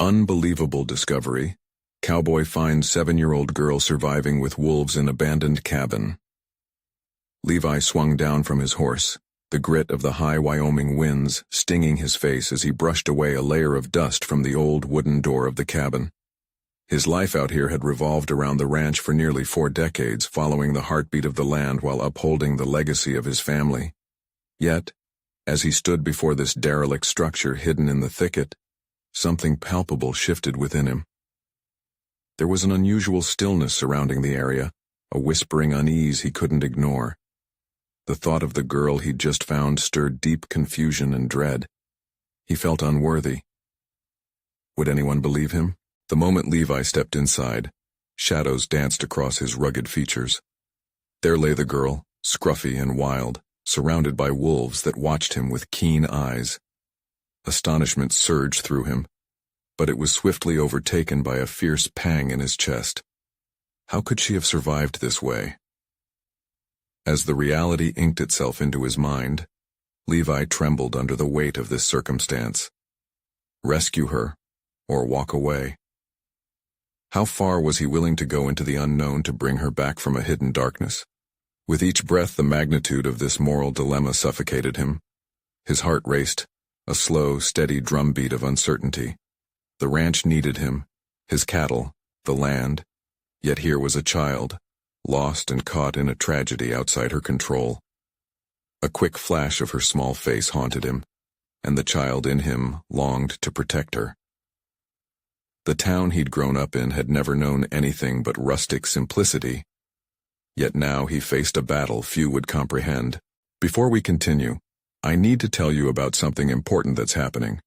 Unbelievable discovery. Cowboy finds 7-year-old girl surviving with wolves in abandoned cabin. Levi swung down from his horse, the grit of the high Wyoming winds stinging his face as he brushed away a layer of dust from the old wooden door of the cabin. His life out here had revolved around the ranch for nearly 4 decades, following the heartbeat of the land while upholding the legacy of his family. Yet, as he stood before this derelict structure hidden in the thicket, something palpable shifted within him. There was an unusual stillness surrounding the area, a whispering unease he couldn't ignore. The thought of the girl he'd just found stirred deep confusion and dread. He felt unworthy. Would anyone believe him? The moment Levi stepped inside, shadows danced across his rugged features. There lay the girl, scruffy and wild, surrounded by wolves that watched him with keen eyes. Astonishment surged through him, but it was swiftly overtaken by a fierce pang in his chest. How could she have survived this way? As the reality inked itself into his mind, Levi trembled under the weight of this circumstance. Rescue her, or walk away. How far was he willing to go into the unknown to bring her back from a hidden darkness? With each breath, the magnitude of this moral dilemma suffocated him. His heart raced, a slow, steady drumbeat of uncertainty. The ranch needed him, his cattle, the land, yet here was a child, lost and caught in a tragedy outside her control. A quick flash of her small face haunted him, and the child in him longed to protect her. The town he'd grown up in had never known anything but rustic simplicity, yet now he faced a battle few would comprehend. Before we continue, I need to tell you about something important that's happening.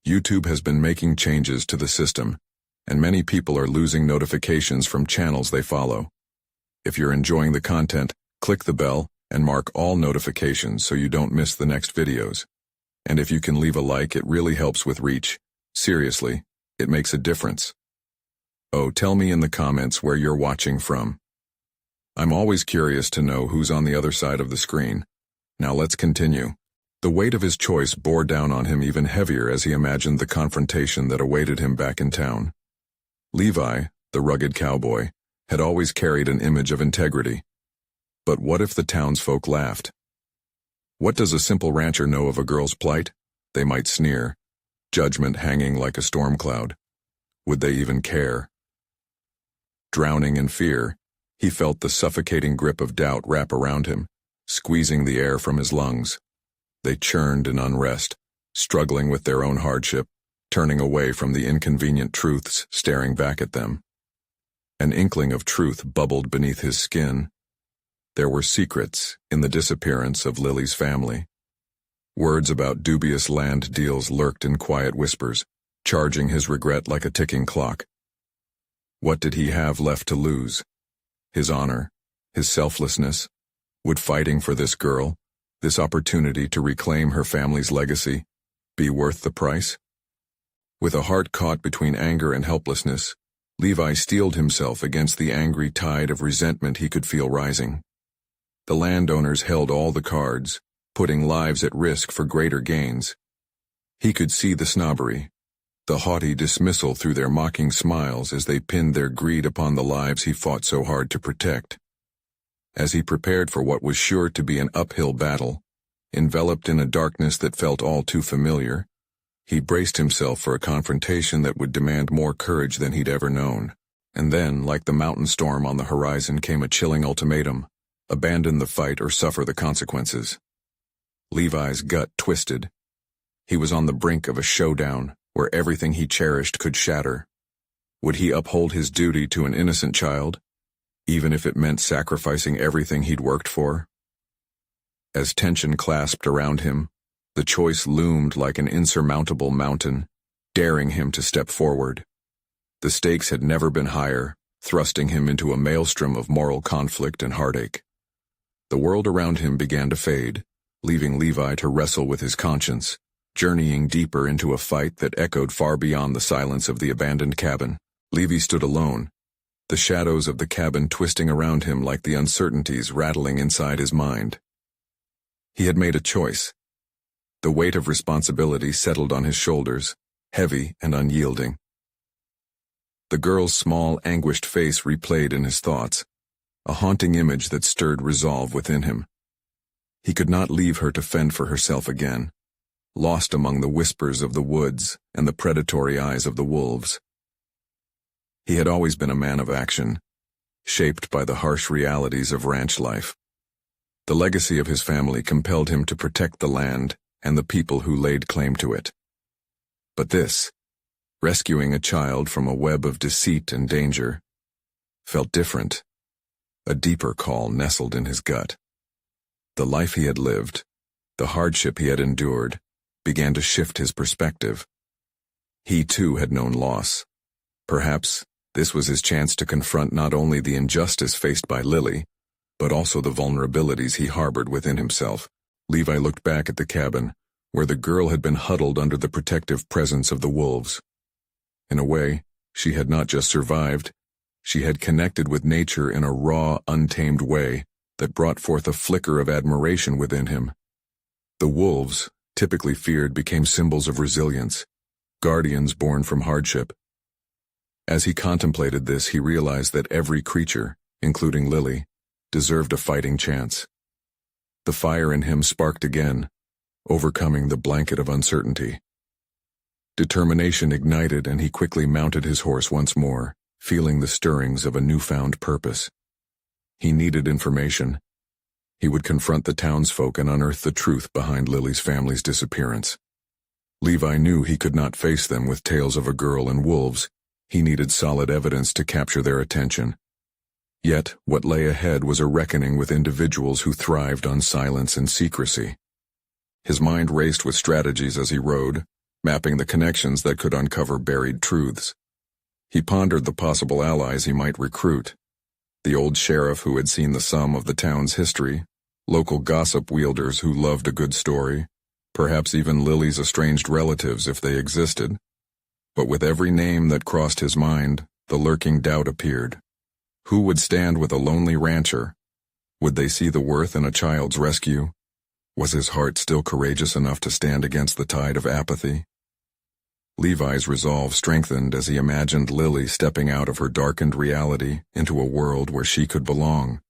YouTube has been making changes to the system, and many people are losing notifications from channels they follow. If you're enjoying the content, click the bell and mark all notifications so you don't miss the next videos. And if you can leave a like, it really helps with reach. Seriously, it makes a difference. Oh, tell me in the comments where you're watching from. I'm always curious to know who's on the other side of the screen. Now let's continue. The weight of his choice bore down on him even heavier as he imagined the confrontation that awaited him back in town. Levi, the rugged cowboy, had always carried an image of integrity. But what if the townsfolk laughed? What does a simple rancher know of a girl's plight? They might sneer, judgment hanging like a storm cloud. Would they even care? Drowning in fear, he felt the suffocating grip of doubt wrap around him, squeezing the air from his lungs. They churned in unrest, struggling with their own hardship, turning away from the inconvenient truths staring back at them. An inkling of truth bubbled beneath his skin. There were secrets in the disappearance of Lily's family. Words about dubious land deals lurked in quiet whispers, charging his regret like a ticking clock. What did he have left to lose? His honor, his selflessness? Would fighting for this girl, this opportunity to reclaim her family's legacy, be worth the price? With a heart caught between anger and helplessness, Levi steeled himself against the angry tide of resentment he could feel rising. The landowners held all the cards, putting lives at risk for greater gains. He could see the snobbery, the haughty dismissal through their mocking smiles as they pinned their greed upon the lives he fought so hard to protect. As he prepared for what was sure to be an uphill battle, enveloped in a darkness that felt all too familiar, he braced himself for a confrontation that would demand more courage than he'd ever known. And then, like the mountain storm on the horizon, came a chilling ultimatum: abandon the fight or suffer the consequences. Levi's gut twisted. He was on the brink of a showdown where everything he cherished could shatter. Would he uphold his duty to an innocent child, even if it meant sacrificing everything he'd worked for? As tension clasped around him, the choice loomed like an insurmountable mountain, daring him to step forward. The stakes had never been higher, thrusting him into a maelstrom of moral conflict and heartache. The world around him began to fade, leaving Levi to wrestle with his conscience, journeying deeper into a fight that echoed far beyond the silence of the abandoned cabin. Levi stood alone, the shadows of the cabin twisting around him like the uncertainties rattling inside his mind. He had made a choice. The weight of responsibility settled on his shoulders, heavy and unyielding. The girl's small, anguished face replayed in his thoughts, a haunting image that stirred resolve within him. He could not leave her to fend for herself again, lost among the whispers of the woods and the predatory eyes of the wolves. He had always been a man of action, shaped by the harsh realities of ranch life. The legacy of his family compelled him to protect the land and the people who laid claim to it. But this, rescuing a child from a web of deceit and danger, felt different. A deeper call nestled in his gut. The life he had lived, the hardship he had endured, began to shift his perspective. He too had known loss. Perhaps this was his chance to confront not only the injustice faced by Lily, but also the vulnerabilities he harbored within himself. Levi looked back at the cabin, where the girl had been huddled under the protective presence of the wolves. In a way, she had not just survived, she had connected with nature in a raw, untamed way that brought forth a flicker of admiration within him. The wolves, typically feared, became symbols of resilience, guardians born from hardship. As he contemplated this, he realized that every creature, including Lily, deserved a fighting chance. The fire in him sparked again, overcoming the blanket of uncertainty. Determination ignited, and he quickly mounted his horse once more, feeling the stirrings of a newfound purpose. He needed information. He would confront the townsfolk and unearth the truth behind Lily's family's disappearance. Levi knew he could not face them with tales of a girl and wolves. He needed solid evidence to capture their attention. Yet, what lay ahead was a reckoning with individuals who thrived on silence and secrecy. His mind raced with strategies as he rode, mapping the connections that could uncover buried truths. He pondered the possible allies he might recruit: the old sheriff who had seen the sum of the town's history, local gossip wielders who loved a good story, perhaps even Lily's estranged relatives if they existed. But with every name that crossed his mind, the lurking doubt appeared. Who would stand with a lonely rancher? Would they see the worth in a child's rescue? Was his heart still courageous enough to stand against the tide of apathy? Levi's resolve strengthened as he imagined Lily stepping out of her darkened reality into a world where she could belong.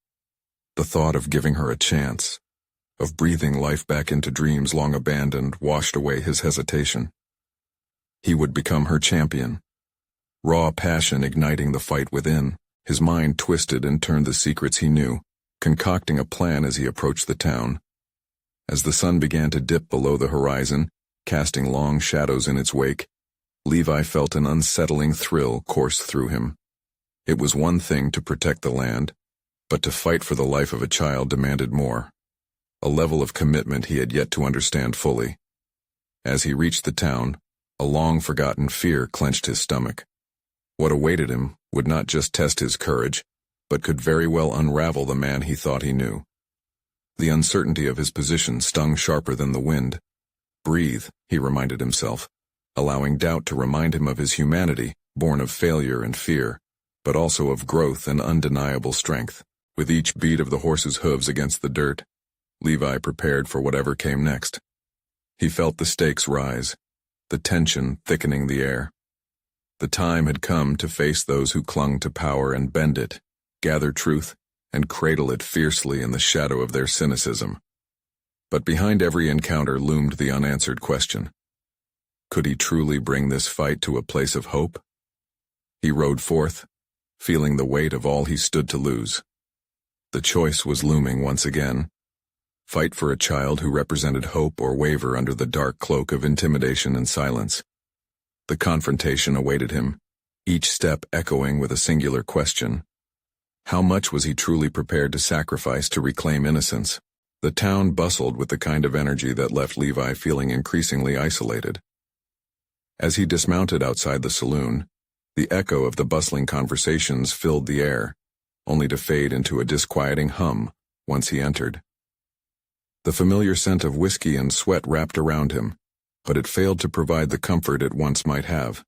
The thought of giving her a chance, of breathing life back into dreams long abandoned, washed away his hesitation. He would become her champion. Raw passion igniting the fight within, his mind twisted and turned the secrets he knew, concocting a plan as he approached the town. As the sun began to dip below the horizon, casting long shadows in its wake, Levi felt an unsettling thrill course through him. It was one thing to protect the land, but to fight for the life of a child demanded more, a level of commitment he had yet to understand fully. As he reached the town, a long-forgotten fear clenched his stomach. What awaited him would not just test his courage, but could very well unravel the man he thought he knew. The uncertainty of his position stung sharper than the wind. Breathe, he reminded himself, allowing doubt to remind him of his humanity, born of failure and fear, but also of growth and undeniable strength. With each beat of the horse's hooves against the dirt, Levi prepared for whatever came next. He felt the stakes rise, the tension thickening the air. The time had come to face those who clung to power and bend it, gather truth, and cradle it fiercely in the shadow of their cynicism. But behind every encounter loomed the unanswered question. Could he truly bring this fight to a place of hope? He rode forth, feeling the weight of all he stood to lose. The choice was looming once again. Fight for a child who represented hope or waver under the dark cloak of intimidation and silence. The confrontation awaited him, each step echoing with a singular question. How much was he truly prepared to sacrifice to reclaim innocence? The town bustled with the kind of energy that left Levi feeling increasingly isolated. As he dismounted outside the saloon, the echo of the bustling conversations filled the air, only to fade into a disquieting hum once he entered. The familiar scent of whiskey and sweat wrapped around him, but it failed to provide the comfort it once might have.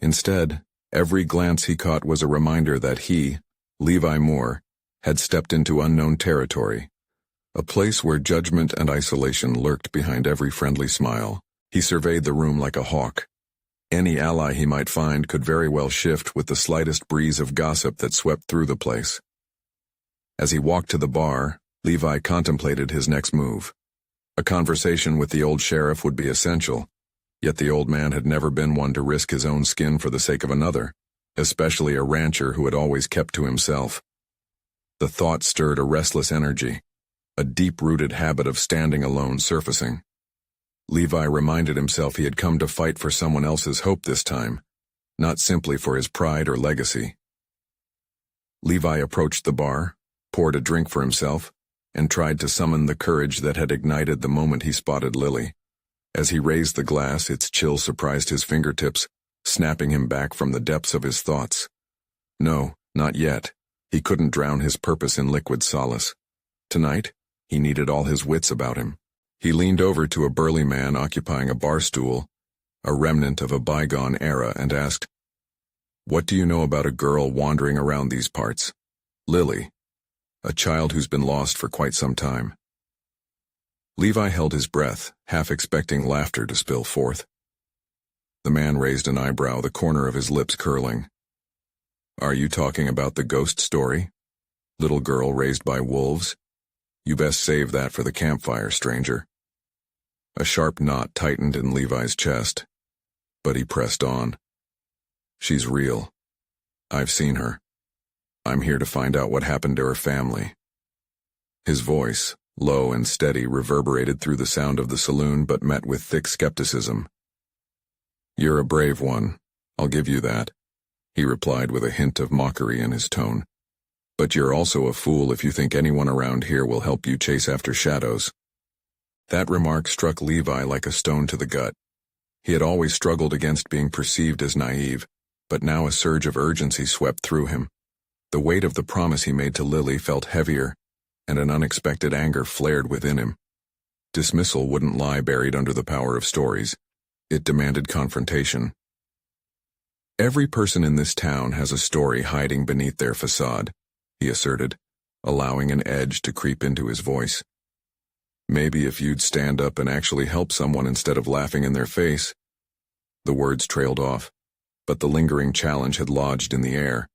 Instead, every glance he caught was a reminder that he, Levi Moore, had stepped into unknown territory, a place where judgment and isolation lurked behind every friendly smile. He surveyed the room like a hawk, Any ally he might find could very well shift with the slightest breeze of gossip that swept through the place. As he walked to the bar, Levi contemplated his next move. A conversation with the old sheriff would be essential, yet the old man had never been one to risk his own skin for the sake of another, especially a rancher who had always kept to himself. The thought stirred a restless energy, a deep-rooted habit of standing alone surfacing. Levi reminded himself he had come to fight for someone else's hope this time, not simply for his pride or legacy. Levi approached the bar, poured a drink for himself, and tried to summon the courage that had ignited the moment he spotted Lily. As he raised the glass, its chill surprised his fingertips, snapping him back from the depths of his thoughts. No, not yet. He couldn't drown his purpose in liquid solace. Tonight, he needed all his wits about him. He leaned over to a burly man occupying a bar stool, a remnant of a bygone era, and asked, "What do you know about a girl wandering around these parts?" "Lily. A child who's been lost for quite some time." Levi held his breath, half expecting laughter to spill forth. The man raised an eyebrow, the corner of his lips curling. "Are you talking about the ghost story? Little girl raised by wolves? You best save that for the campfire, stranger." A sharp knot tightened in Levi's chest, but he pressed on. "She's real. I've seen her. I'm here to find out what happened to her family." His voice, low and steady, reverberated through the sound of the saloon but met with thick skepticism. "You're a brave one, I'll give you that," he replied with a hint of mockery in his tone. "But you're also a fool if you think anyone around here will help you chase after shadows." That remark struck Levi like a stone to the gut. He had always struggled against being perceived as naive, but now a surge of urgency swept through him. The weight of the promise he made to Lily felt heavier, and an unexpected anger flared within him. Dismissal wouldn't lie buried under the power of stories. It demanded confrontation. "Every person in this town has a story hiding beneath their facade," he asserted, allowing an edge to creep into his voice. "Maybe if you'd stand up and actually help someone instead of laughing in their face." The words trailed off, but the lingering challenge had lodged in the air.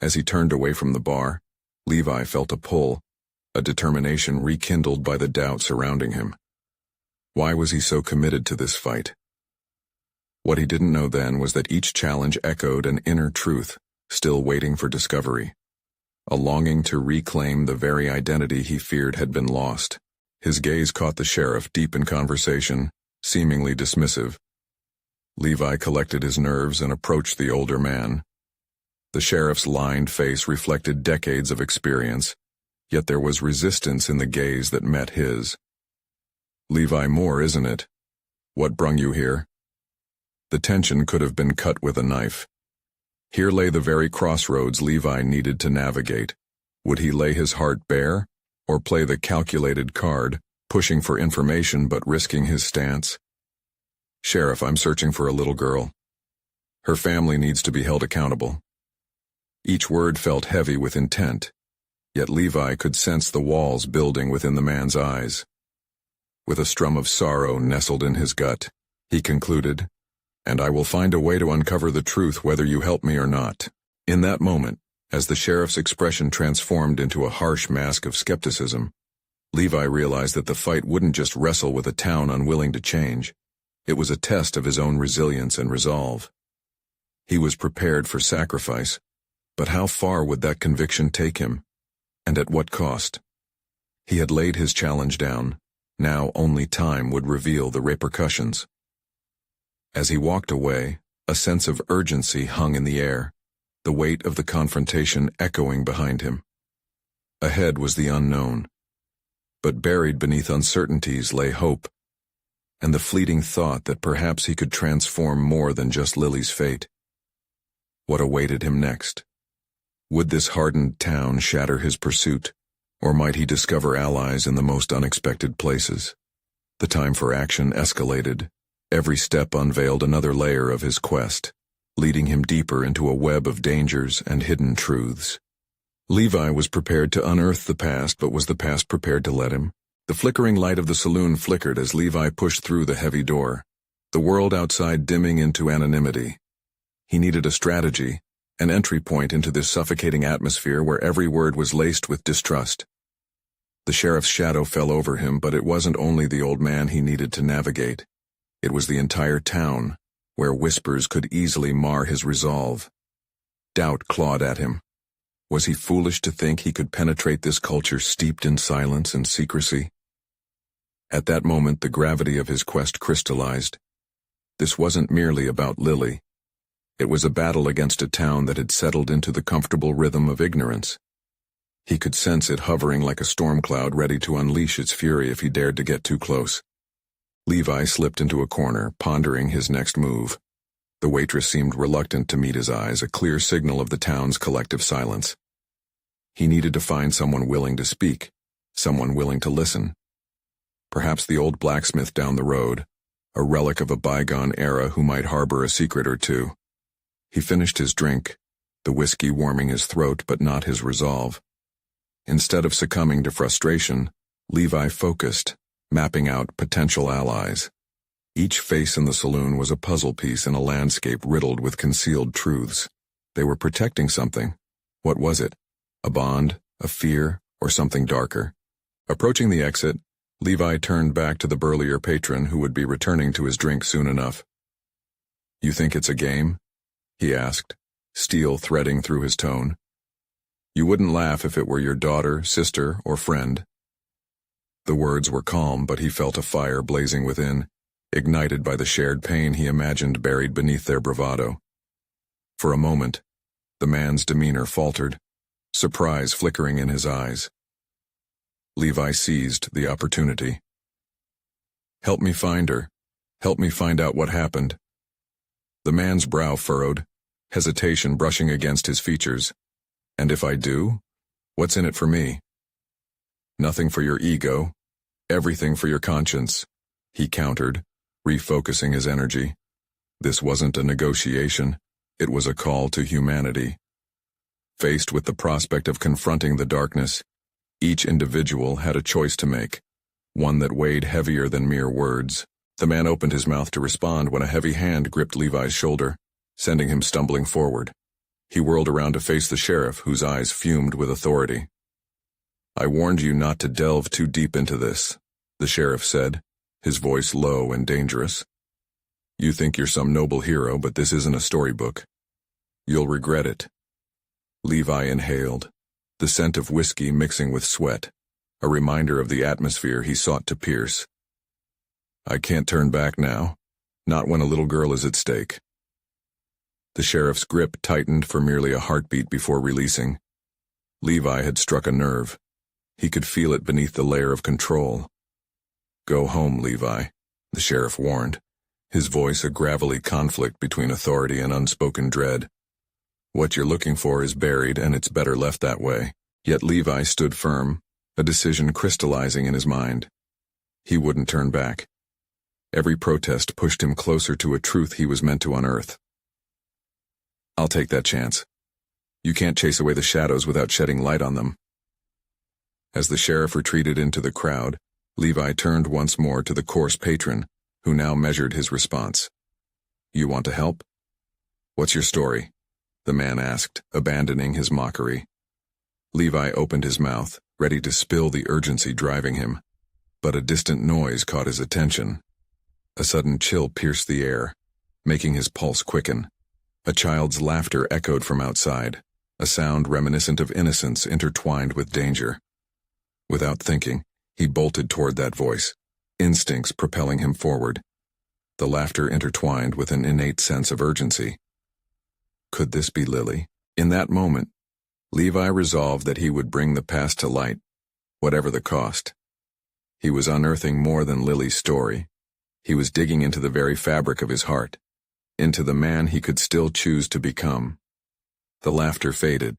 As he turned away from the bar, Levi felt a pull, a determination rekindled by the doubt surrounding him. Why was he so committed to this fight? What he didn't know then was that each challenge echoed an inner truth, still waiting for discovery. A longing to reclaim the very identity he feared had been lost. His gaze caught the sheriff deep in conversation, seemingly dismissive. Levi collected his nerves and approached the older man. The sheriff's lined face reflected decades of experience, yet there was resistance in the gaze that met his. "Levi Moore, isn't it? What brung you here?" The tension could have been cut with a knife. Here lay the very crossroads Levi needed to navigate. Would he lay his heart bare, or play the calculated card, pushing for information but risking his stance? "Sheriff, I'm searching for a little girl. Her family needs to be held accountable." Each word felt heavy with intent, yet Levi could sense the walls building within the man's eyes. With a strum of sorrow nestled in his gut, he concluded, "And I will find a way to uncover the truth whether you help me or not." In that moment, as the sheriff's expression transformed into a harsh mask of skepticism, Levi realized that the fight wouldn't just wrestle with a town unwilling to change. It was a test of his own resilience and resolve. He was prepared for sacrifice, but how far would that conviction take him, and at what cost? He had laid his challenge down. Now only time would reveal the repercussions. As he walked away, a sense of urgency hung in the air, the weight of the confrontation echoing behind him. Ahead was the unknown, but buried beneath uncertainties lay hope, and the fleeting thought that perhaps he could transform more than just Lily's fate. What awaited him next? Would this hardened town shatter his pursuit, or might he discover allies in the most unexpected places? The time for action escalated. Every step unveiled another layer of his quest, leading him deeper into a web of dangers and hidden truths. Levi was prepared to unearth the past, but was the past prepared to let him? The flickering light of the saloon flickered as Levi pushed through the heavy door. the world outside dimming into anonymity. He needed a strategy, an entry point into this suffocating atmosphere where every word was laced with distrust. The sheriff's shadow fell over him, but it wasn't only the old man he needed to navigate. It was the entire town, where whispers could easily mar his resolve. Doubt clawed at him. Was he foolish to think he could penetrate this culture steeped in silence and secrecy? At that moment, the gravity of his quest crystallized. This wasn't merely about Lily. It was a battle against a town that had settled into the comfortable rhythm of ignorance. He could sense it hovering like a storm cloud ready to unleash its fury if he dared to get too close. Levi slipped into a corner, pondering his next move. The waitress seemed reluctant to meet his eyes, a clear signal of the town's collective silence. He needed to find someone willing to speak, someone willing to listen. Perhaps the old blacksmith down the road, a relic of a bygone era who might harbor a secret or two. He finished his drink, the whiskey warming his throat but not his resolve. Instead of succumbing to frustration, Levi focused, mapping out potential allies. Each face in the saloon was a puzzle piece in a landscape riddled with concealed truths. They were protecting something. What was it? A bond, a fear, or something darker? Approaching the exit, Levi turned back to the burlier patron who would be returning to his drink soon enough. "You think it's a game?" he asked, steel threading through his tone. "You wouldn't laugh if it were your daughter, sister, or friend." The words were calm, but he felt a fire blazing within, ignited by the shared pain he imagined buried beneath their bravado. For a moment, the man's demeanor faltered, surprise flickering in his eyes. Levi seized the opportunity. "Help me find her. Help me find out what happened." The man's brow furrowed, hesitation brushing against his features. "And if I do, what's in it for me?" "Nothing for your ego, everything for your conscience," he countered, refocusing his energy. This wasn't a negotiation, it was a call to humanity. Faced with the prospect of confronting the darkness, each individual had a choice to make, one that weighed heavier than mere words. The man opened his mouth to respond when a heavy hand gripped Levi's shoulder, sending him stumbling forward. He whirled around to face the sheriff, whose eyes fumed with authority. "I warned you not to delve too deep into this," the sheriff said, his voice low and dangerous. "You think you're some noble hero, but this isn't a storybook. You'll regret it." Levi inhaled, the scent of whiskey mixing with sweat, a reminder of the atmosphere he sought to pierce. "I can't turn back now, not when a little girl is at stake." The sheriff's grip tightened for merely a heartbeat before releasing. Levi had struck a nerve. He could feel it beneath the layer of control. "Go home, Levi," the sheriff warned, his voice a gravelly conflict between authority and unspoken dread. "What you're looking for is buried, and it's better left that way." Yet Levi stood firm, a decision crystallizing in his mind. He wouldn't turn back. Every protest pushed him closer to a truth he was meant to unearth. "I'll take that chance. You can't chase away the shadows without shedding light on them." As the sheriff retreated into the crowd, Levi turned once more to the coarse patron, who now measured his response. "You want to help?" "What's your story?" the man asked, abandoning his mockery. Levi opened his mouth, ready to spill the urgency driving him, but a distant noise caught his attention. A sudden chill pierced the air, making his pulse quicken. A child's laughter echoed from outside, a sound reminiscent of innocence intertwined with danger. Without thinking, he bolted toward that voice, instincts propelling him forward. The laughter intertwined with an innate sense of urgency. Could this be Lily? In that moment, Levi resolved that he would bring the past to light, whatever the cost. He was unearthing more than Lily's story. He was digging into the very fabric of his heart, into the man he could still choose to become. The laughter faded,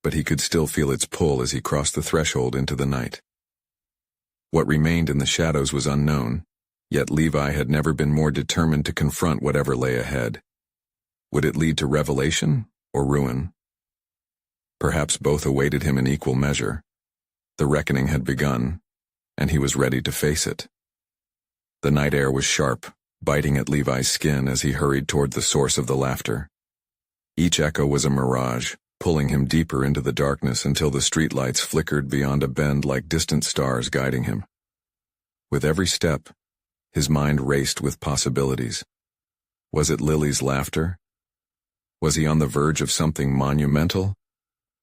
but he could still feel its pull as he crossed the threshold into the night. What remained in the shadows was unknown, yet Levi had never been more determined to confront whatever lay ahead. Would it lead to revelation or ruin? Perhaps both awaited him in equal measure. The reckoning had begun, and he was ready to face it. The night air was sharp, biting at Levi's skin as he hurried toward the source of the laughter. Each echo was a mirage, pulling him deeper into the darkness until the streetlights flickered beyond a bend like distant stars guiding him. With every step, his mind raced with possibilities. Was it Lily's laughter? Was he on the verge of something monumental?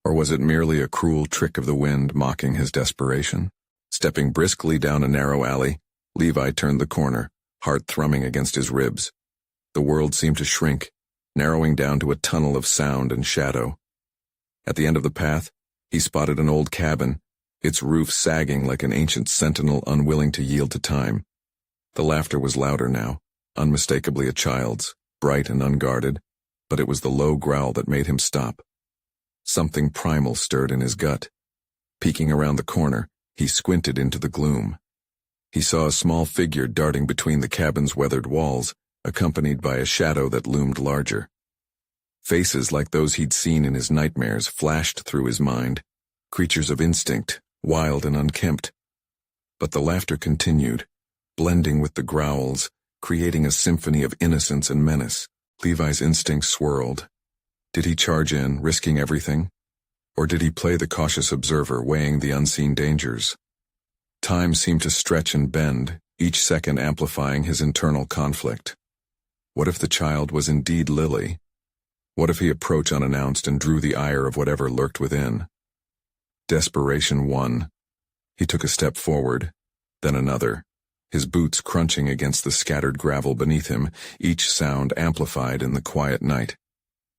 Or was it merely a cruel trick of the wind mocking his desperation? Stepping briskly down a narrow alley, Levi turned the corner, heart thrumming against his ribs. The world seemed to shrink, narrowing down to a tunnel of sound and shadow. At the end of the path, he spotted an old cabin, its roof sagging like an ancient sentinel unwilling to yield to time. The laughter was louder now, unmistakably a child's, bright and unguarded, but it was the low growl that made him stop. Something primal stirred in his gut. Peeking around the corner, he squinted into the gloom. He saw a small figure darting between the cabin's weathered walls, accompanied by a shadow that loomed larger. Faces like those he'd seen in his nightmares flashed through his mind, creatures of instinct, wild and unkempt. But the laughter continued, blending with the growls, creating a symphony of innocence and menace. Levi's instincts swirled. Did he charge in, risking everything? Or did he play the cautious observer, weighing the unseen dangers? Time seemed to stretch and bend, each second amplifying his internal conflict. What if the child was indeed Lily? What if he approached unannounced and drew the ire of whatever lurked within? Desperation won. He took a step forward, then another, his boots crunching against the scattered gravel beneath him, each sound amplified in the quiet night.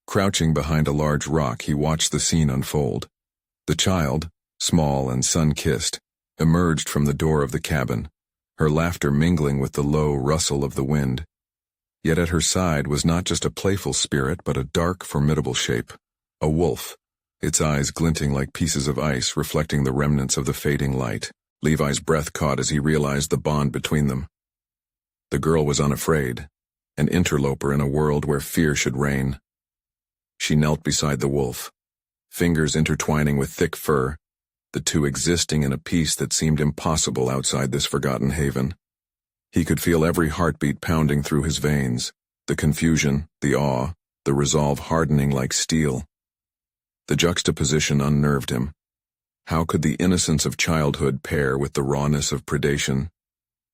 Crouching behind a large rock, he watched the scene unfold. The child, small and sun-kissed, emerged from the door of the cabin, her laughter mingling with the low rustle of the wind. Yet at her side was not just a playful spirit, but a dark, formidable shape, a wolf, its eyes glinting like pieces of ice reflecting the remnants of the fading light. Levi's breath caught as he realized the bond between them. The girl was unafraid, an interloper in a world where fear should reign. She knelt beside the wolf, fingers intertwining with thick fur, the two existing in a peace that seemed impossible outside this forgotten haven. He could feel every heartbeat pounding through his veins, the confusion, the awe, the resolve hardening like steel. The juxtaposition unnerved him. How could the innocence of childhood pair with the rawness of predation?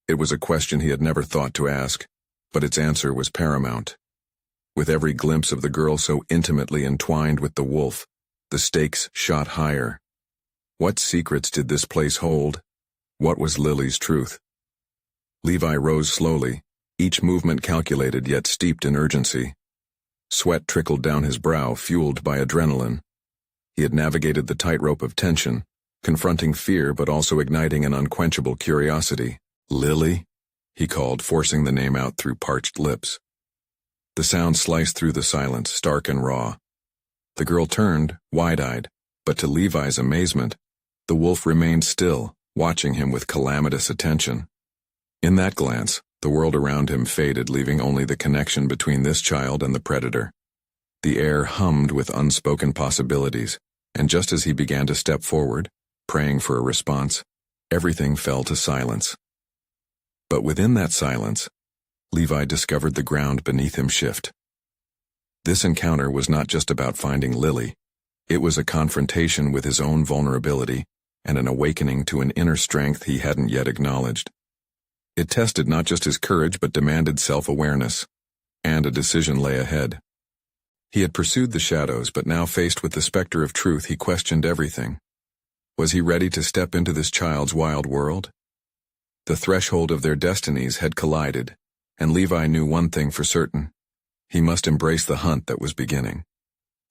It was a question he had never thought to ask, but its answer was paramount. With every glimpse of the girl so intimately entwined with the wolf, the stakes shot higher. What secrets did this place hold? What was Lily's truth? Levi rose slowly, each movement calculated yet steeped in urgency. Sweat trickled down his brow, fueled by adrenaline. He had navigated the tightrope of tension, confronting fear but also igniting an unquenchable curiosity. "Lily?" he called, forcing the name out through parched lips. The sound sliced through the silence, stark and raw. The girl turned, wide-eyed, but to Levi's amazement, the wolf remained still, watching him with calamitous attention. In that glance, the world around him faded, leaving only the connection between this child and the predator. The air hummed with unspoken possibilities, and just as he began to step forward, praying for a response, everything fell to silence. But within that silence, Levi discovered the ground beneath him shift. This encounter was not just about finding Lily. It was a confrontation with his own vulnerability and an awakening to an inner strength he hadn't yet acknowledged. It tested not just his courage but demanded self-awareness, and a decision lay ahead. He had pursued the shadows, but now faced with the specter of truth, he questioned everything. Was he ready to step into this child's wild world? The threshold of their destinies had collided, and Levi knew one thing for certain. He must embrace the hunt that was beginning.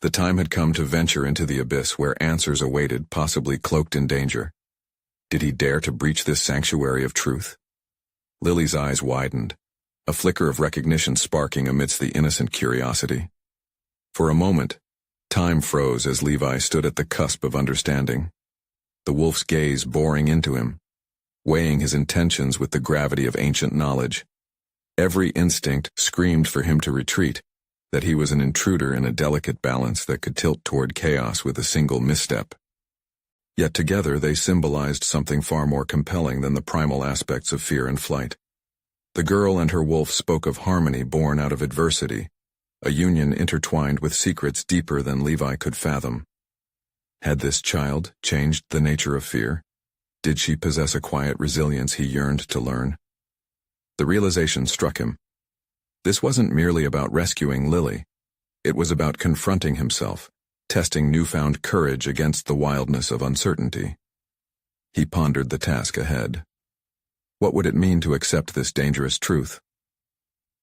The time had come to venture into the abyss where answers awaited, possibly cloaked in danger. Did he dare to breach this sanctuary of truth? Lily's eyes widened, a flicker of recognition sparking amidst the innocent curiosity. For a moment, time froze as Levi stood at the cusp of understanding. The wolf's gaze boring into him, weighing his intentions with the gravity of ancient knowledge. Every instinct screamed for him to retreat, that he was an intruder in a delicate balance that could tilt toward chaos with a single misstep. Yet together they symbolized something far more compelling than the primal aspects of fear and flight. The girl and her wolf spoke of harmony born out of adversity, a union intertwined with secrets deeper than Levi could fathom. Had this child changed the nature of fear? Did she possess a quiet resilience he yearned to learn? The realization struck him. This wasn't merely about rescuing Lily. It was about confronting himself, testing newfound courage against the wildness of uncertainty. He pondered the task ahead. What would it mean to accept this dangerous truth?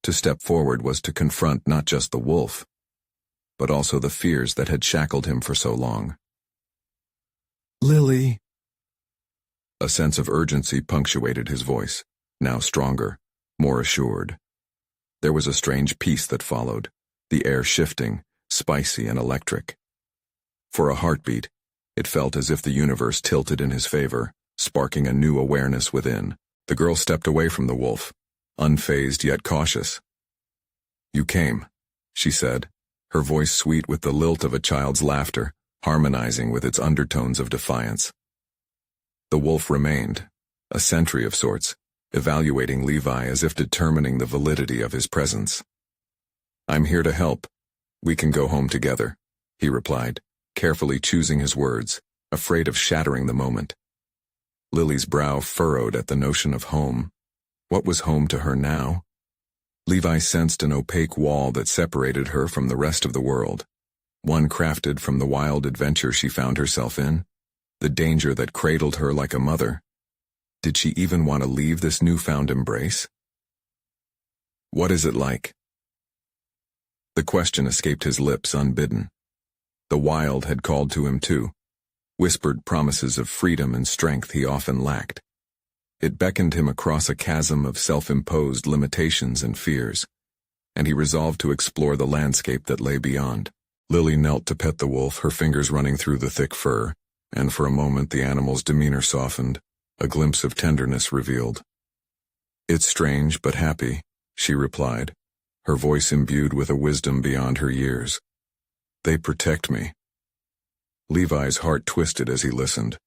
To step forward was to confront not just the wolf, but also the fears that had shackled him for so long. "Lily." A sense of urgency punctuated his voice, now stronger, more assured. There was a strange peace that followed, the air shifting, spicy and electric. For a heartbeat, it felt as if the universe tilted in his favor, sparking a new awareness within. The girl stepped away from the wolf, unfazed yet cautious. "You came," she said, her voice sweet with the lilt of a child's laughter, harmonizing with its undertones of defiance. The wolf remained, a sentry of sorts, evaluating Levi as if determining the validity of his presence. "I'm here to help. We can go home together," he replied, carefully choosing his words, afraid of shattering the moment. Lily's brow furrowed at the notion of home. What was home to her now? Levi sensed an opaque wall that separated her from the rest of the world, one crafted from the wild adventure she found herself in, the danger that cradled her like a mother. Did she even want to leave this newfound embrace? "What is it like?" The question escaped his lips unbidden. The wild had called to him too, whispered promises of freedom and strength he often lacked. It beckoned him across a chasm of self-imposed limitations and fears, and he resolved to explore the landscape that lay beyond. Lily knelt to pet the wolf, her fingers running through the thick fur, and for a moment the animal's demeanor softened, a glimpse of tenderness revealed. "It's strange but happy," she replied, her voice imbued with a wisdom beyond her years. "They protect me." Levi's heart twisted as he listened.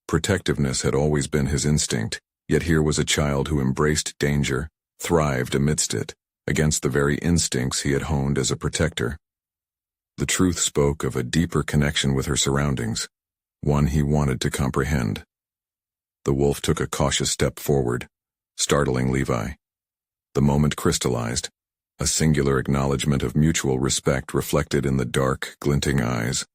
Protectiveness had always been his instinct, yet here was a child who embraced danger, thrived amidst it, against the very instincts he had honed as a protector. The truth spoke of a deeper connection with her surroundings, one he wanted to comprehend. The wolf took a cautious step forward, startling Levi. The moment crystallized, a singular acknowledgement of mutual respect reflected in the dark, glinting eyes.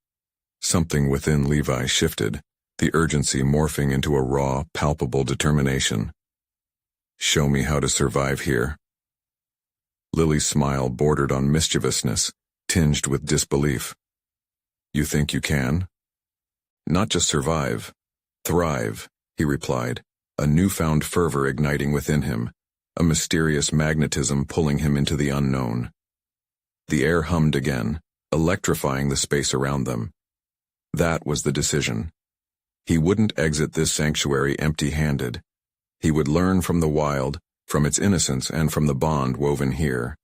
Something within Levi shifted, the urgency morphing into a raw, palpable determination. "Show me how to survive here." Lily's smile bordered on mischievousness, tinged with disbelief. "You think you can?" "Not just survive, thrive," he replied, a newfound fervor igniting within him, a mysterious magnetism pulling him into the unknown. The air hummed again, electrifying the space around them. That was the decision. He wouldn't exit this sanctuary empty-handed. He would learn from the wild, from its innocence and from the bond woven here.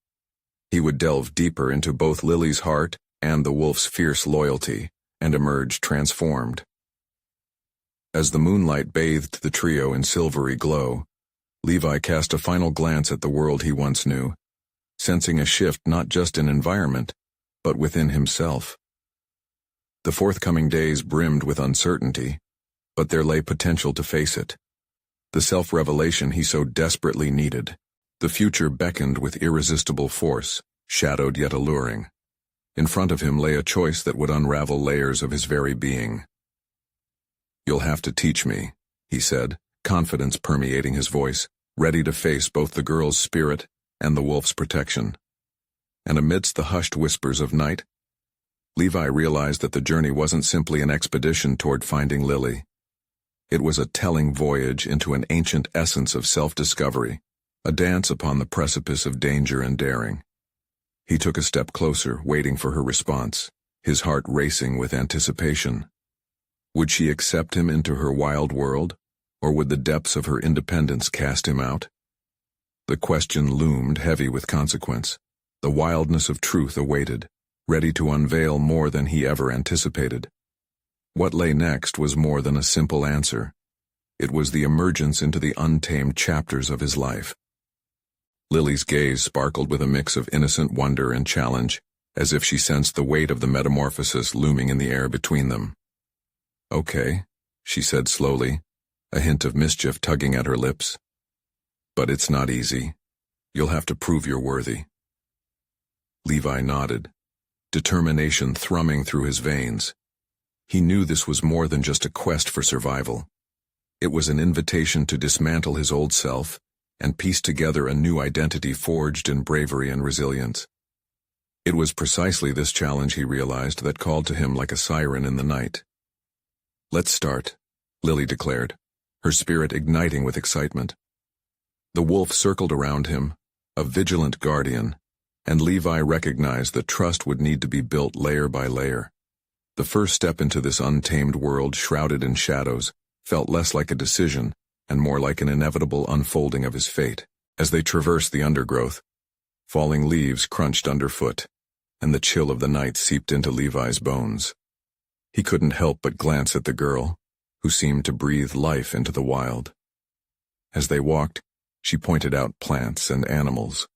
He would delve deeper into both Lily's heart and the wolf's fierce loyalty, and emerge transformed. As the moonlight bathed the trio in silvery glow, Levi cast a final glance at the world he once knew, sensing a shift not just in environment, but within himself. The forthcoming days brimmed with uncertainty, but there lay potential to face it. The self-revelation he so desperately needed. The future beckoned with irresistible force, shadowed yet alluring. In front of him lay a choice that would unravel layers of his very being. "You'll have to teach me," he said, confidence permeating his voice, ready to face both the girl's spirit and the wolf's protection. And amidst the hushed whispers of night, Levi realized that the journey wasn't simply an expedition toward finding Lily. It was a telling voyage into an ancient essence of self-discovery, a dance upon the precipice of danger and daring. He took a step closer, waiting for her response, his heart racing with anticipation. Would she accept him into her wild world, or would the depths of her independence cast him out? The question loomed heavy with consequence. The wildness of truth awaited, ready to unveil more than he ever anticipated. What lay next was more than a simple answer. It was the emergence into the untamed chapters of his life. Lily's gaze sparkled with a mix of innocent wonder and challenge, as if she sensed the weight of the metamorphosis looming in the air between them. "Okay," she said slowly, a hint of mischief tugging at her lips. "But it's not easy. You'll have to prove you're worthy." Levi nodded, determination thrumming through his veins. He knew this was more than just a quest for survival. It was an invitation to dismantle his old self and piece together a new identity forged in bravery and resilience. It was precisely this challenge, he realized, that called to him like a siren in the night. "Let's start," Lily declared, her spirit igniting with excitement. The wolf circled around him, a vigilant guardian, and Levi recognized that trust would need to be built layer by layer. The first step into this untamed world shrouded in shadows felt less like a decision and more like an inevitable unfolding of his fate. As they traversed the undergrowth, falling leaves crunched underfoot, and the chill of the night seeped into Levi's bones. He couldn't help but glance at the girl, who seemed to breathe life into the wild. As they walked, she pointed out plants and animals,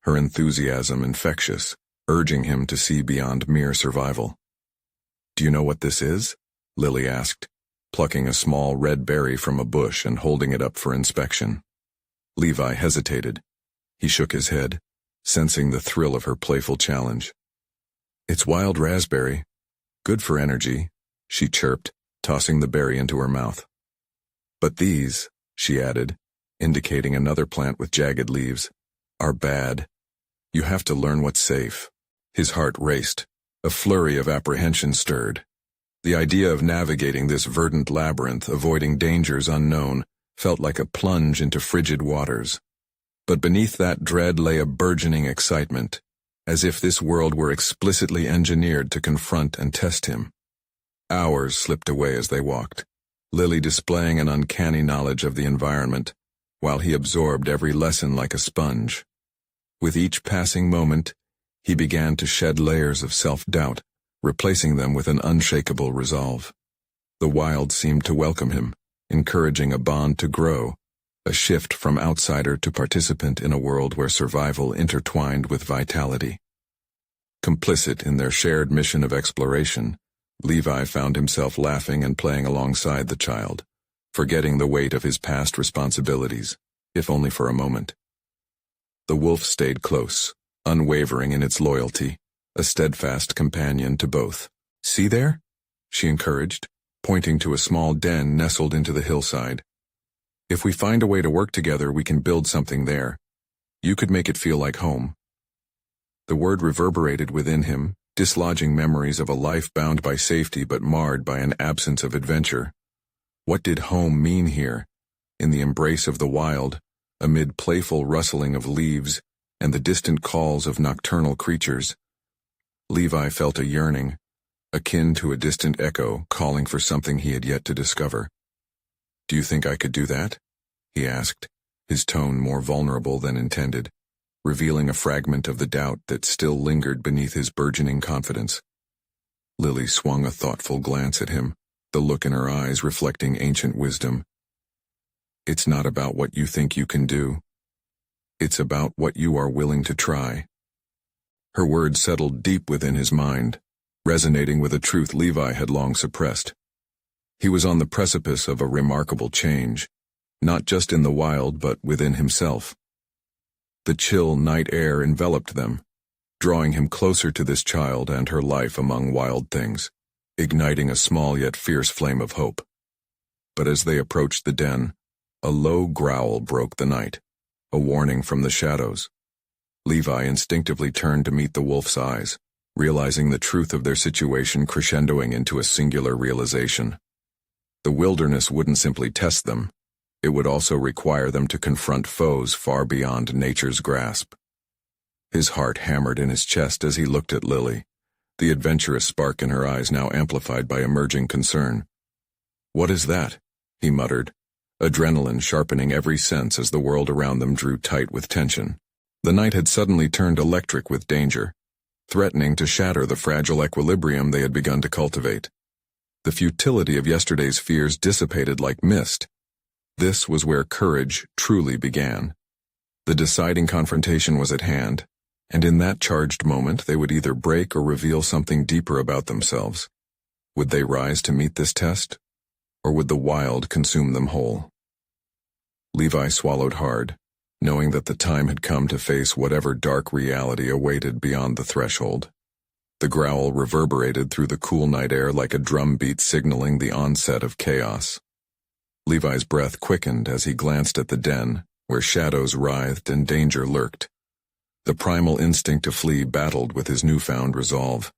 her enthusiasm infectious, urging him to see beyond mere survival. "Do you know what this is?" Lily asked, plucking a small red berry from a bush and holding it up for inspection. Levi hesitated. He shook his head, sensing the thrill of her playful challenge. "It's wild raspberry. Good for energy," she chirped, tossing the berry into her mouth. "But these," she added, indicating another plant with jagged leaves, "are bad. You have to learn what's safe." His heart raced. A flurry of apprehension stirred. The idea of navigating this verdant labyrinth, avoiding dangers unknown, felt like a plunge into frigid waters. But beneath that dread lay a burgeoning excitement, as if this world were explicitly engineered to confront and test him. Hours slipped away as they walked, Lily displaying an uncanny knowledge of the environment, while he absorbed every lesson like a sponge. With each passing moment, he began to shed layers of self-doubt, replacing them with an unshakable resolve. The wild seemed to welcome him, encouraging a bond to grow, a shift from outsider to participant in a world where survival intertwined with vitality. Complicit in their shared mission of exploration, Levi found himself laughing and playing alongside the child, forgetting the weight of his past responsibilities, if only for a moment. The wolf stayed close, unwavering in its loyalty, a steadfast companion to both. "See there?" she encouraged, pointing to a small den nestled into the hillside. "If we find a way to work together, we can build something there. You could make it feel like home." The word reverberated within him, dislodging memories of a life bound by safety but marred by an absence of adventure. What did home mean here, in the embrace of the wild, amid playful rustling of leaves and the distant calls of nocturnal creatures? Levi felt a yearning, akin to a distant echo calling for something he had yet to discover. "Do you think I could do that?" he asked, his tone more vulnerable than intended, revealing a fragment of the doubt that still lingered beneath his burgeoning confidence. Lily swung a thoughtful glance at him, the look in her eyes reflecting ancient wisdom. "It's not about what you think you can do. It's about what you are willing to try." Her words settled deep within his mind, resonating with a truth Levi had long suppressed. He was on the precipice of a remarkable change, not just in the wild but within himself. The chill night air enveloped them, drawing him closer to this child and her life among wild things, igniting a small yet fierce flame of hope. But as they approached the den, a low growl broke the night, a warning from the shadows. Levi instinctively turned to meet the wolf's eyes, realizing the truth of their situation crescendoing into a singular realization. The wilderness wouldn't simply test them, it would also require them to confront foes far beyond nature's grasp. His heart hammered in his chest as he looked at Lily, the adventurous spark in her eyes now amplified by emerging concern. "What is that?" he muttered, adrenaline sharpening every sense as the world around them drew tight with tension. The night had suddenly turned electric with danger, threatening to shatter the fragile equilibrium they had begun to cultivate. The futility of yesterday's fears dissipated like mist. This was where courage truly began. The deciding confrontation was at hand, and in that charged moment they would either break or reveal something deeper about themselves. Would they rise to meet this test, or would the wild consume them whole? Levi swallowed hard, knowing that the time had come to face whatever dark reality awaited beyond the threshold. The growl reverberated through the cool night air like a drumbeat signaling the onset of chaos. Levi's breath quickened as he glanced at the den, where shadows writhed and danger lurked. The primal instinct to flee battled with his newfound resolve,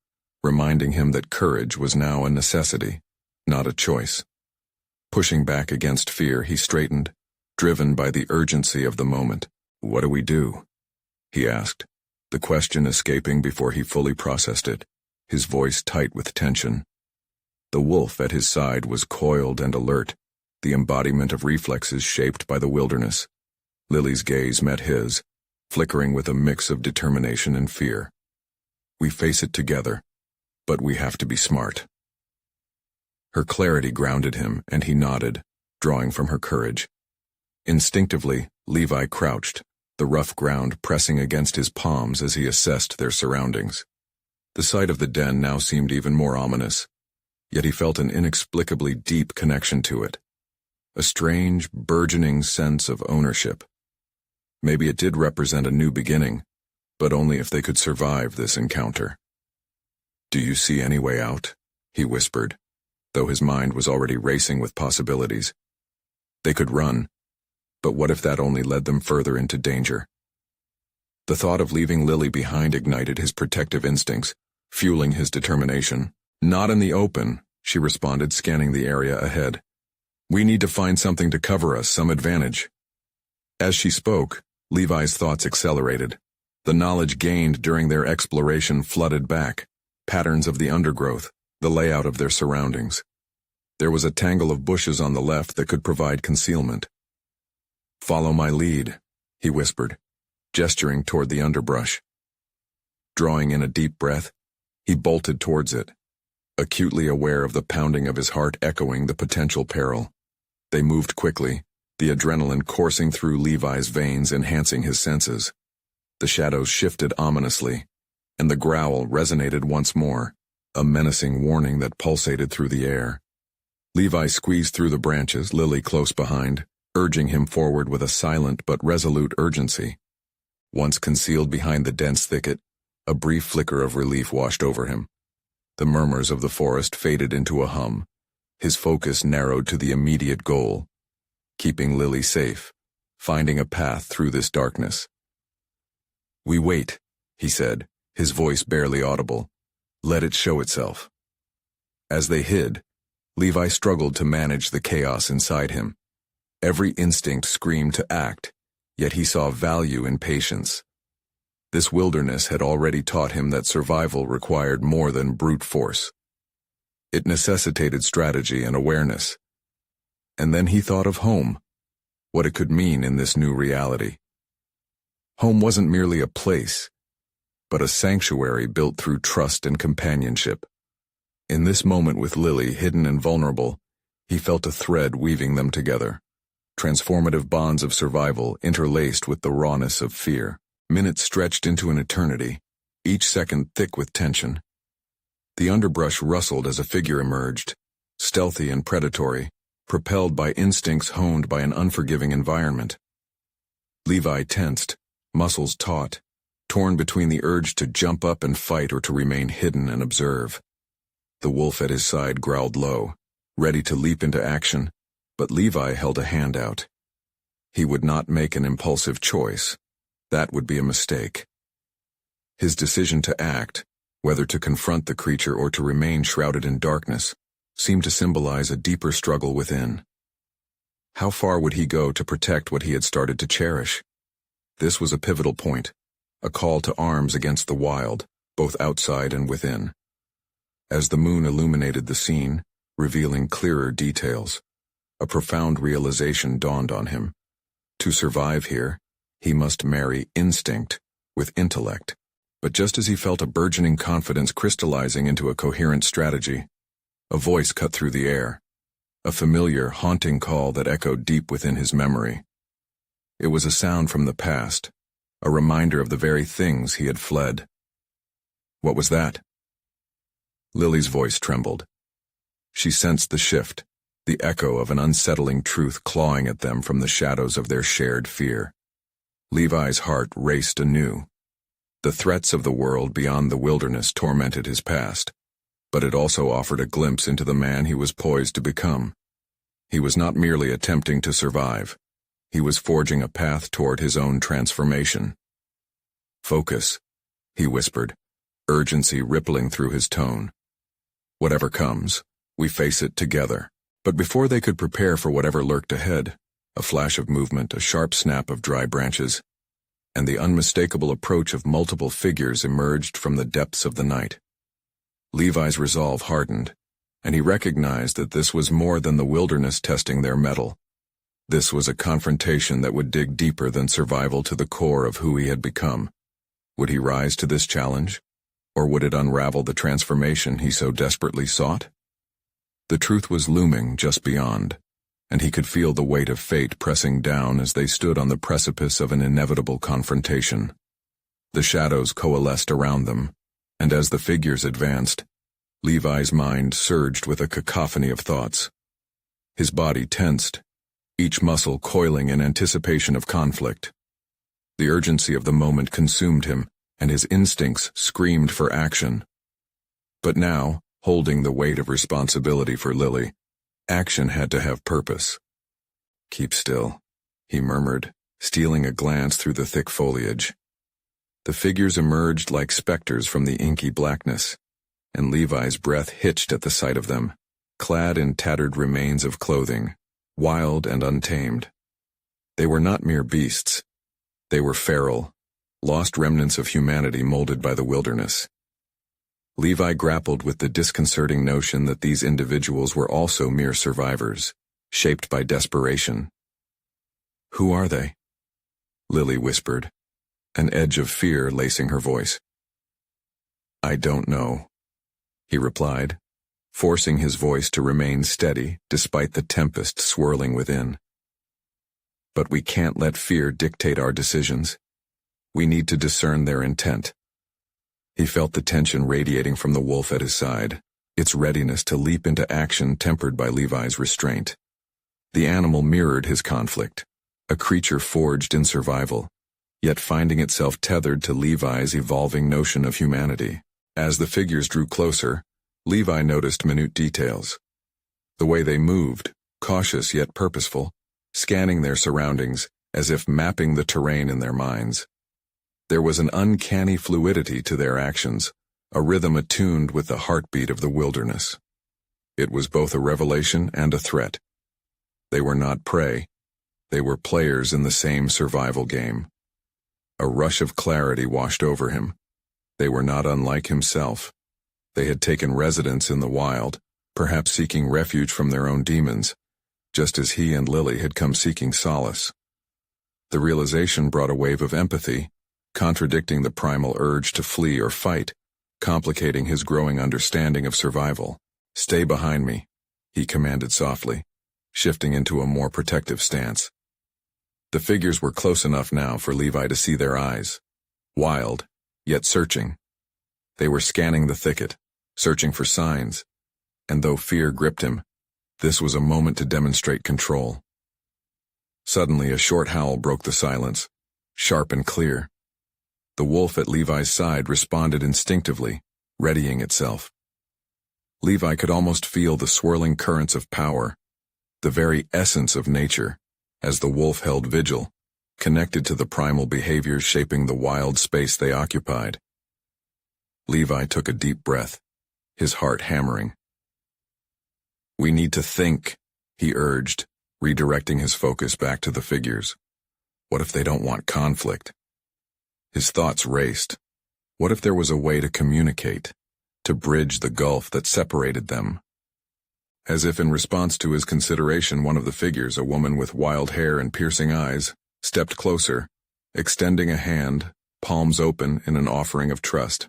reminding him that courage was now a necessity, not a choice. Pushing back against fear, he straightened, driven by the urgency of the moment. "What do we do?" he asked, the question escaping before he fully processed it, his voice tight with tension. The wolf at his side was coiled and alert, the embodiment of reflexes shaped by the wilderness. Lily's gaze met his, flickering with a mix of determination and fear. "We face it together, but we have to be smart." Her clarity grounded him, and he nodded, drawing from her courage. Instinctively, Levi crouched, the rough ground pressing against his palms as he assessed their surroundings. The sight of the den now seemed even more ominous, yet he felt an inexplicably deep connection to it. A strange, burgeoning sense of ownership. Maybe it did represent a new beginning, but only if they could survive this encounter. "Do you see any way out?" he whispered, though his mind was already racing with possibilities. They could run, but what if that only led them further into danger? The thought of leaving Lily behind ignited his protective instincts, fueling his determination. "Not in the open," she responded, scanning the area ahead. "We need to find something to cover us, some advantage." As she spoke, Levi's thoughts accelerated. The knowledge gained during their exploration flooded back, patterns of the undergrowth, the layout of their surroundings. There was a tangle of bushes on the left that could provide concealment. "Follow my lead," he whispered, gesturing toward the underbrush. Drawing in a deep breath, he bolted towards it, acutely aware of the pounding of his heart echoing the potential peril. They moved quickly, the adrenaline coursing through Levi's veins, enhancing his senses. The shadows shifted ominously, and the growl resonated once more, a menacing warning that pulsated through the air. Levi squeezed through the branches, Lily close behind, urging him forward with a silent but resolute urgency. Once concealed behind the dense thicket, a brief flicker of relief washed over him. The murmurs of the forest faded into a hum. His focus narrowed to the immediate goal, keeping Lily safe, finding a path through this darkness. "We wait," he said, his voice barely audible. "Let it show itself." As they hid, Levi struggled to manage the chaos inside him. Every instinct screamed to act, yet he saw value in patience. This wilderness had already taught him that survival required more than brute force. It necessitated strategy and awareness. And then he thought of home, what it could mean in this new reality. Home wasn't merely a place, but a sanctuary built through trust and companionship. In this moment with Lily, hidden and vulnerable, he felt a thread weaving them together. Transformative bonds of survival interlaced with the rawness of fear. Minutes stretched into an eternity, each second thick with tension. The underbrush rustled as a figure emerged, stealthy and predatory, propelled by instincts honed by an unforgiving environment. Levi tensed, muscles taut, torn between the urge to jump up and fight or to remain hidden and observe. The wolf at his side growled low, ready to leap into action, but Levi held a hand out. He would not make an impulsive choice. That would be a mistake. His decision to act, whether to confront the creature or to remain shrouded in darkness, seemed to symbolize a deeper struggle within. How far would he go to protect what he had started to cherish? This was a pivotal point, a call to arms against the wild, both outside and within. As the moon illuminated the scene, revealing clearer details, a profound realization dawned on him. To survive here, he must marry instinct with intellect. But just as he felt a burgeoning confidence crystallizing into a coherent strategy, a voice cut through the air, a familiar, haunting call that echoed deep within his memory. It was a sound from the past, a reminder of the very things he had fled. What was that? Lily's voice trembled. She sensed the shift, the echo of an unsettling truth clawing at them from the shadows of their shared fear. Levi's heart raced anew. The threats of the world beyond the wilderness tormented his past, but it also offered a glimpse into the man he was poised to become. He was not merely attempting to survive. He was forging a path toward his own transformation. "Focus," he whispered, urgency rippling through his tone. "Whatever comes, we face it together." But before they could prepare for whatever lurked ahead, a flash of movement, a sharp snap of dry branches, and the unmistakable approach of multiple figures emerged from the depths of the night. Levi's resolve hardened, and he recognized that this was more than the wilderness testing their mettle. This was a confrontation that would dig deeper than survival to the core of who he had become. Would he rise to this challenge, or would it unravel the transformation he so desperately sought? The truth was looming just beyond, and he could feel the weight of fate pressing down as they stood on the precipice of an inevitable confrontation. The shadows coalesced around them, and as the figures advanced, Levi's mind surged with a cacophony of thoughts. His body tensed, each muscle coiling in anticipation of conflict. The urgency of the moment consumed him, and his instincts screamed for action. But now, holding the weight of responsibility for Lily, action had to have purpose. "Keep still," he murmured, stealing a glance through the thick foliage. The figures emerged like specters from the inky blackness, and Levi's breath hitched at the sight of them, clad in tattered remains of clothing, wild and untamed. They were not mere beasts. They were feral, lost remnants of humanity molded by the wilderness. Levi grappled with the disconcerting notion that these individuals were also mere survivors, shaped by desperation. "Who are they?" Lily whispered, an edge of fear lacing her voice. "I don't know," he replied, forcing his voice to remain steady despite the tempest swirling within. "But we can't let fear dictate our decisions. We need to discern their intent." He felt the tension radiating from the wolf at his side, its readiness to leap into action tempered by Levi's restraint. The animal mirrored his conflict, a creature forged in survival, yet finding itself tethered to Levi's evolving notion of humanity. As the figures drew closer, Levi noticed minute details. The way they moved, cautious yet purposeful, scanning their surroundings as if mapping the terrain in their minds. There was an uncanny fluidity to their actions, a rhythm attuned with the heartbeat of the wilderness. It was both a revelation and a threat. They were not prey. They were players in the same survival game. A rush of clarity washed over him. They were not unlike himself. They had taken residence in the wild, perhaps seeking refuge from their own demons, just as he and Lily had come seeking solace. The realization brought a wave of empathy, contradicting the primal urge to flee or fight, complicating his growing understanding of survival. "Stay behind me," he commanded softly, shifting into a more protective stance. The figures were close enough now for Levi to see their eyes, wild, yet searching. They were scanning the thicket, searching for signs, and though fear gripped him, this was a moment to demonstrate control. Suddenly, a short howl broke the silence, sharp and clear. The wolf at Levi's side responded instinctively, readying itself. Levi could almost feel the swirling currents of power, the very essence of nature, as the wolf held vigil, connected to the primal behaviors shaping the wild space they occupied. Levi took a deep breath, his heart hammering. "We need to think," he urged, redirecting his focus back to the figures. "What if they don't want conflict?" His thoughts raced. What if there was a way to communicate, to bridge the gulf that separated them? As if in response to his consideration, one of the figures, a woman with wild hair and piercing eyes, stepped closer, extending a hand, palms open in an offering of trust.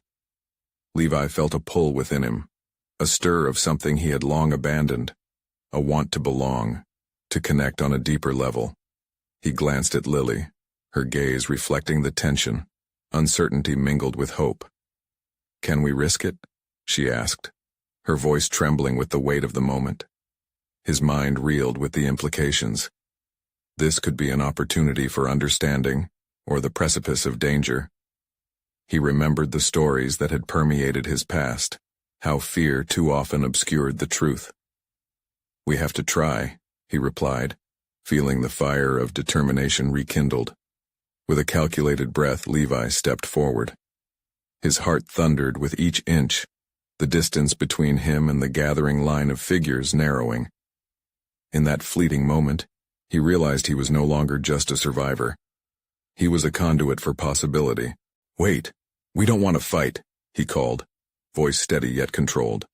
Levi felt a pull within him, a stir of something he had long abandoned, a want to belong, to connect on a deeper level. He glanced at Lily, her gaze reflecting the tension, uncertainty mingled with hope. "Can we risk it?" she asked, her voice trembling with the weight of the moment. His mind reeled with the implications. This could be an opportunity for understanding, or the precipice of danger. He remembered the stories that had permeated his past, how fear too often obscured the truth. "We have to try," he replied, feeling the fire of determination rekindled. With a calculated breath, Levi stepped forward. His heart thundered with each inch, the distance between him and the gathering line of figures narrowing. In that fleeting moment, he realized he was no longer just a survivor. He was a conduit for possibility. "Wait, we don't want to fight," he called, voice steady yet controlled.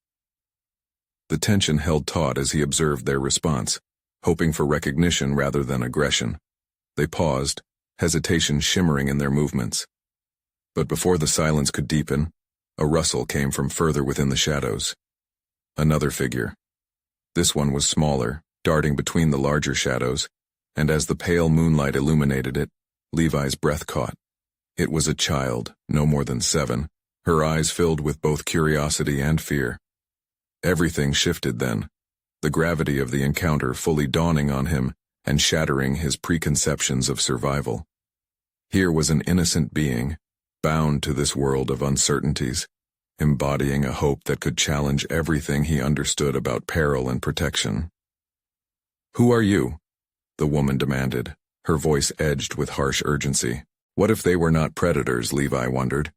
The tension held taut as he observed their response, hoping for recognition rather than aggression. They paused, hesitation shimmering in their movements. But before the silence could deepen, a rustle came from further within the shadows. Another figure. This one was smaller, darting between the larger shadows, and as the pale moonlight illuminated it, Levi's breath caught. It was a child, no more than 7, her eyes filled with both curiosity and fear. Everything shifted then, the gravity of the encounter fully dawning on him and shattering his preconceptions of survival. Here was an innocent being, bound to this world of uncertainties, embodying a hope that could challenge everything he understood about peril and protection. "Who are you?" the woman demanded, her voice edged with harsh urgency. What if they were not predators, Levi wondered?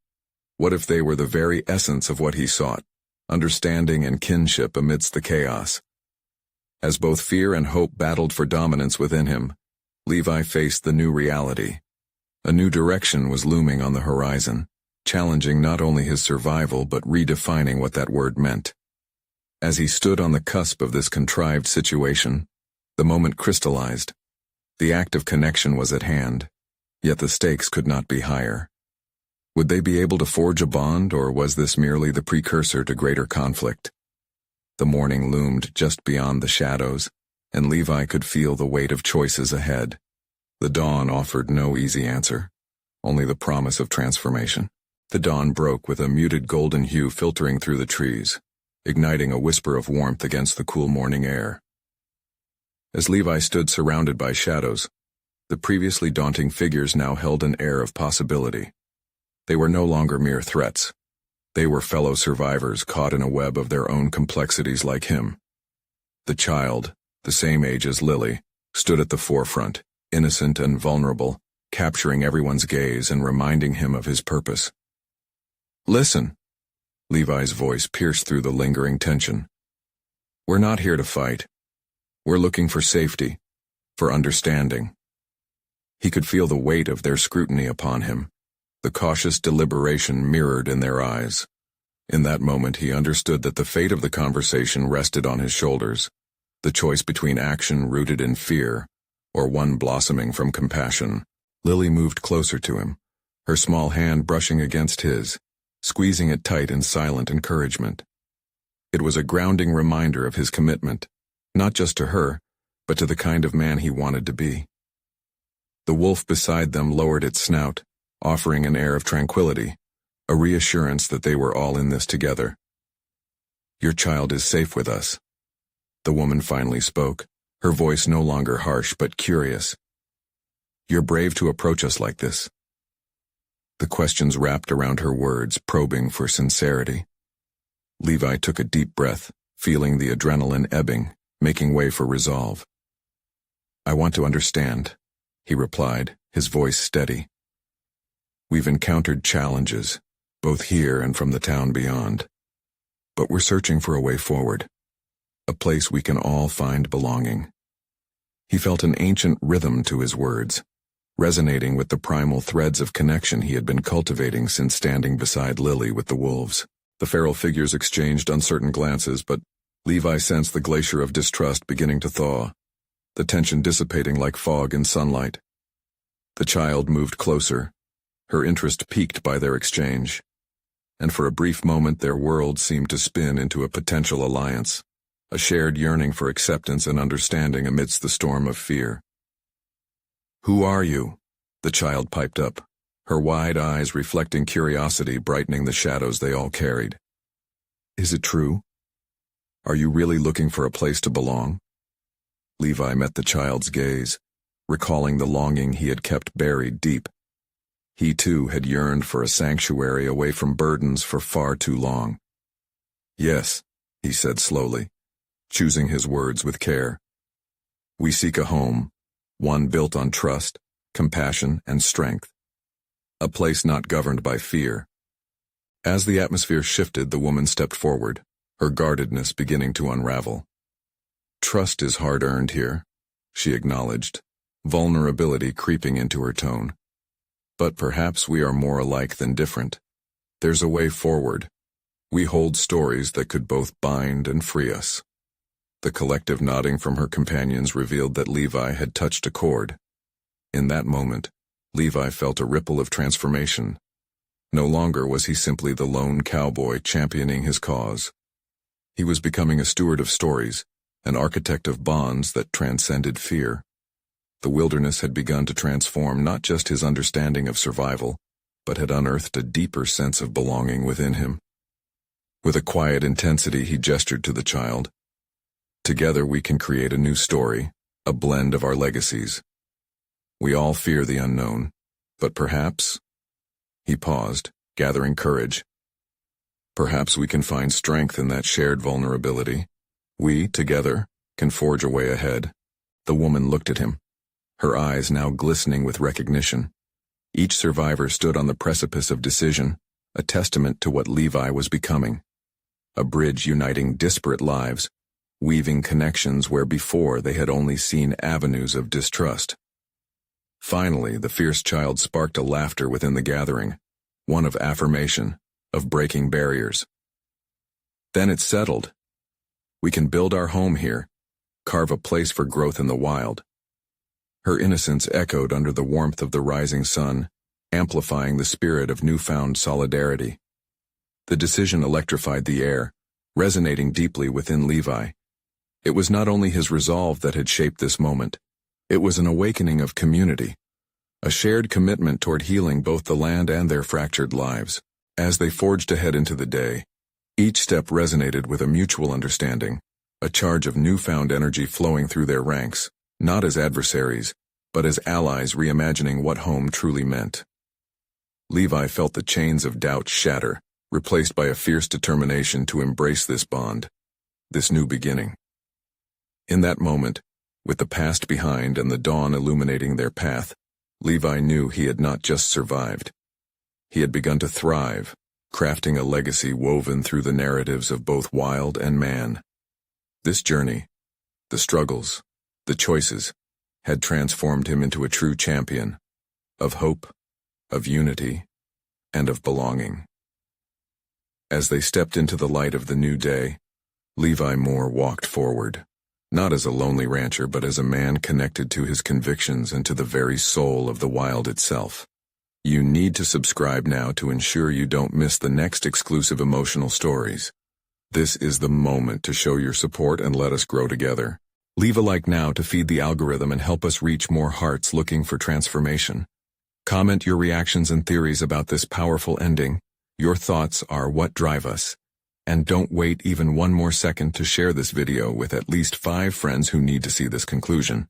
What if they were the very essence of what he sought, understanding and kinship amidst the chaos? As both fear and hope battled for dominance within him, Levi faced the new reality. A new direction was looming on the horizon, challenging not only his survival but redefining what that word meant. As he stood on the cusp of this contrived situation, the moment crystallized. The act of connection was at hand, yet the stakes could not be higher. Would they be able to forge a bond, or was this merely the precursor to greater conflict? The morning loomed just beyond the shadows, and Levi could feel the weight of choices ahead. The dawn offered no easy answer, only the promise of transformation. The dawn broke with a muted golden hue filtering through the trees, igniting a whisper of warmth against the cool morning air. As Levi stood surrounded by shadows, the previously daunting figures now held an air of possibility. They were no longer mere threats. They were fellow survivors caught in a web of their own complexities like him. The child, the same age as Lily, stood at the forefront, innocent and vulnerable, capturing everyone's gaze and reminding him of his purpose. "Listen," Levi's voice pierced through the lingering tension. "We're not here to fight. We're looking for safety, for understanding." He could feel the weight of their scrutiny upon him, the cautious deliberation mirrored in their eyes. In that moment he understood that the fate of the conversation rested on his shoulders, the choice between action rooted in fear, or one blossoming from compassion. Lily moved closer to him, her small hand brushing against his, squeezing it tight in silent encouragement. It was a grounding reminder of his commitment, not just to her, but to the kind of man he wanted to be. The wolf beside them lowered its snout, offering an air of tranquility, a reassurance that they were all in this together. "Your child is safe with us," the woman finally spoke, her voice no longer harsh but curious. "You're brave to approach us like this." The questions wrapped around her words, probing for sincerity. Levi took a deep breath, feeling the adrenaline ebbing, making way for resolve. "I want to understand," he replied, his voice steady. "We've encountered challenges, both here and from the town beyond. But we're searching for a way forward, a place we can all find belonging." He felt an ancient rhythm to his words, resonating with the primal threads of connection he had been cultivating since standing beside Lily with the wolves. The feral figures exchanged uncertain glances, but Levi sensed the glacier of distrust beginning to thaw, the tension dissipating like fog in sunlight. The child moved closer, her interest piqued by their exchange, and for a brief moment their world seemed to spin into a potential alliance, a shared yearning for acceptance and understanding amidst the storm of fear. "Who are you?" the child piped up, her wide eyes reflecting curiosity brightening the shadows they all carried. "Is it true? Are you really looking for a place to belong?" Levi met the child's gaze, recalling the longing he had kept buried deep. He too had yearned for a sanctuary away from burdens for far too long. "Yes," he said slowly, choosing his words with care. "We seek a home, one built on trust, compassion, and strength. A place not governed by fear." As the atmosphere shifted, the woman stepped forward, her guardedness beginning to unravel. "Trust is hard-earned here," she acknowledged, vulnerability creeping into her tone. "But perhaps we are more alike than different. There's a way forward. We hold stories that could both bind and free us." The collective nodding from her companions revealed that Levi had touched a chord. In that moment, Levi felt a ripple of transformation. No longer was he simply the lone cowboy championing his cause. He was becoming a steward of stories, an architect of bonds that transcended fear. The wilderness had begun to transform not just his understanding of survival, but had unearthed a deeper sense of belonging within him. With a quiet intensity, he gestured to the child. "Together we can create a new story, a blend of our legacies. We all fear the unknown, but perhaps—" He paused, gathering courage. "Perhaps we can find strength in that shared vulnerability. We, together, can forge a way ahead." The woman looked at him, her eyes now glistening with recognition. Each survivor stood on the precipice of decision, a testament to what Levi was becoming. A bridge uniting disparate lives, weaving connections where before they had only seen avenues of distrust. Finally, the fierce child sparked a laughter within the gathering, one of affirmation, of breaking barriers. "Then it's settled. We can build our home here, carve a place for growth in the wild." Her innocence echoed under the warmth of the rising sun, amplifying the spirit of newfound solidarity. The decision electrified the air, resonating deeply within Levi. It was not only his resolve that had shaped this moment. It was an awakening of community, a shared commitment toward healing both the land and their fractured lives. As they forged ahead into the day, each step resonated with a mutual understanding, a charge of newfound energy flowing through their ranks, not as adversaries, but as allies reimagining what home truly meant. Levi felt the chains of doubt shatter, replaced by a fierce determination to embrace this bond, this new beginning. In that moment, with the past behind and the dawn illuminating their path, Levi knew he had not just survived. He had begun to thrive, crafting a legacy woven through the narratives of both wild and man. This journey, the struggles, the choices, had transformed him into a true champion, of hope, of unity, and of belonging. As they stepped into the light of the new day, Levi Moore walked forward, not as a lonely rancher but as a man connected to his convictions and to the very soul of the wild itself. You need to subscribe now to ensure you don't miss the next exclusive emotional stories. This is the moment to show your support and let us grow together. Leave a like now to feed the algorithm and help us reach more hearts looking for transformation. Comment your reactions and theories about this powerful ending. Your thoughts are what drive us. And don't wait even one more second to share this video with at least 5 friends who need to see this conclusion.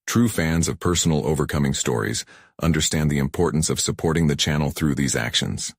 True fans of personal overcoming stories understand the importance of supporting the channel through these actions.